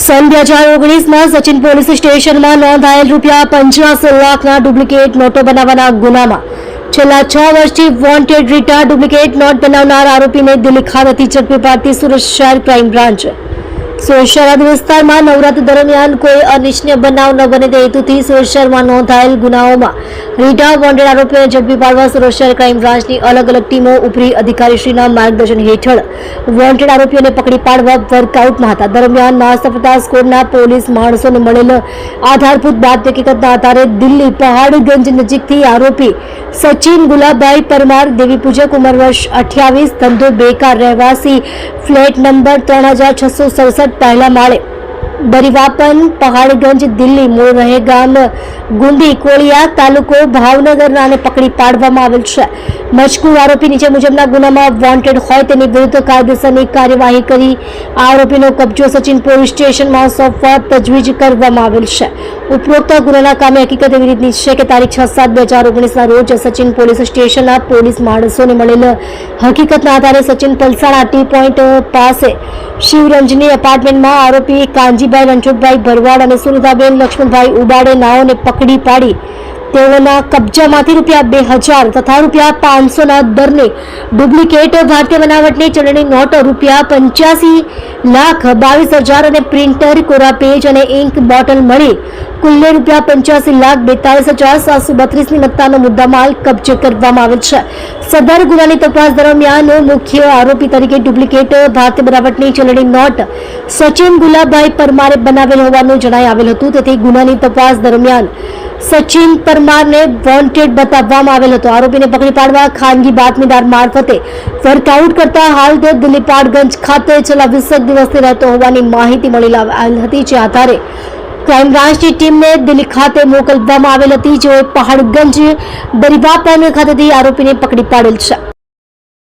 सन 2019 Sachin police સ્ટેશનમાં નોંધાયેલ ₹85 લાખના ડુપ્લિકેટ નોટો બનાવવાના ગુનામાં છેલ્લા 6 વર્ષથી વોન્ટેડ રીટા ડુપ્લિકેટ નોટ બનાવનાર આરોપીને દિલ્હી ખાતેથી ઝડપી પાડતી સુરત શહેર ક્રાઇમ બ્રાન્ચ સુરત શહેર વિસ્તારમાં નવરાત્રી દરમિયાન કોઈ અનિચ્છનીય બનાવ ન બને તે હેતુથી સુરત શહેરમાં નોંધાયેલ ગુનાઓમાં રીટા વોન્ટેડ આરોપીઓને ઝડપી પાડવા સુરત શહેર ક્રાઇમ બ્રાન્ચની અલગ અલગ ટીમો ઉપરી અધિકારીશ્રીના માર્ગદર્શન હેઠળ વોન્ટેડ આરોપીઓને પકડી પાડવા વર્કઆઉટમાં હતા. દરમિયાન નાસ્તા ફરતા સ્કોડના પોલીસ માણસોને મળેલ આધારભૂત બાદ હકીકતના આધારે દિલ્હી પહાડગંજ નજીકથી આરોપી સચિન ગુલાબભાઈ પરમાર, દેવી પૂજક, ઉંમર વર્ષ 28, ધંધો બેકાર, રહેવાસી ફ્લેટ નંબર 3667 પહેલા માળે, બરીવાપન, પહાડગંજ, દિલ્હી, મૂળ રહે ગામ ગુંદી કોળિયા, તાલુકો ભાવનગરને પકડી પાડવામાં આવેલ છે. મજકૂર આરોપી નીચે મુજબના ગુનામાં વોન્ટેડ હોય તેની વિરુદ્ધ કાયદેસરની કાર્યવાહી કરી આરોપીનો કબજો સચિન પોલીસ સ્ટેશનમાં સોંપવા તજવીજ કરવામાં આવેલ છે. ઉપરોક્ત ગુનાના કામે હકીકત એવી રીતની છે કે તારીખ 6/7/2019ના રોજ સચિન પોલીસ સ્ટેશનના પોલીસ માણસોને મળેલ હકીકતના આધારે સચિન પલસાણા ટી પોઈન્ટ પાસે શિવરંજની એપાર્ટમેન્ટમાં આરોપી કાનજીભાઈ રણછોડભાઈ ભરવાડ અને સુનિતાબેન લક્ષ્મણભાઈ ઉબાડે નાઓને પકડી પાડી તેઓના કબજામાંથી ₹2000 તથા ₹500ના દરની ડુપ્લિકેટ ભારતીય બનાવટની ચલણી નોટો ₹85,22,000 અને પ્રિન્ટર, કોરા પેજ અને ઇંક બોટલ મળી કુલ્લે ₹85,42,732ની મત્તાનો મુદ્દામાલ કબજે કરવામાં આવેલ છે. સદર ગુનાની તપાસ દરમિયાન મુખ્ય આરોપી તરીકે ડુપ્લિકેટ ભારતીય બનાવટની ચલણી નોટ સચિન ગુલાબભાઈ પરમારે બનાવેલ હોવાનું જણાઈ આવેલ હતું. તેથી ગુનાની તપાસ દરમિયાન સચિન પરમારને વોન્ટેડ બતાવવામાં આવેલ હતો. આરોપીને પકડી પાડવા ખાનગી બાતમીદાર મારફતે વર્કઆઉટ કરતા હાલ તે દિલ્હી પાડગંજ ખાતે છેલ્લા 20 દિવસથી રહેતો હોવાની માહિતી મળી આવેલ હતી. જે આધારે ક્રાઇમ બ્રાન્ચની ટીમને દિલ્હી ખાતે મોકલવામાં આવેલ હતી, જેઓએ પહાડગંજ બરીવાપન ખાતેથી આરોપીને પકડી પાડેલ છે.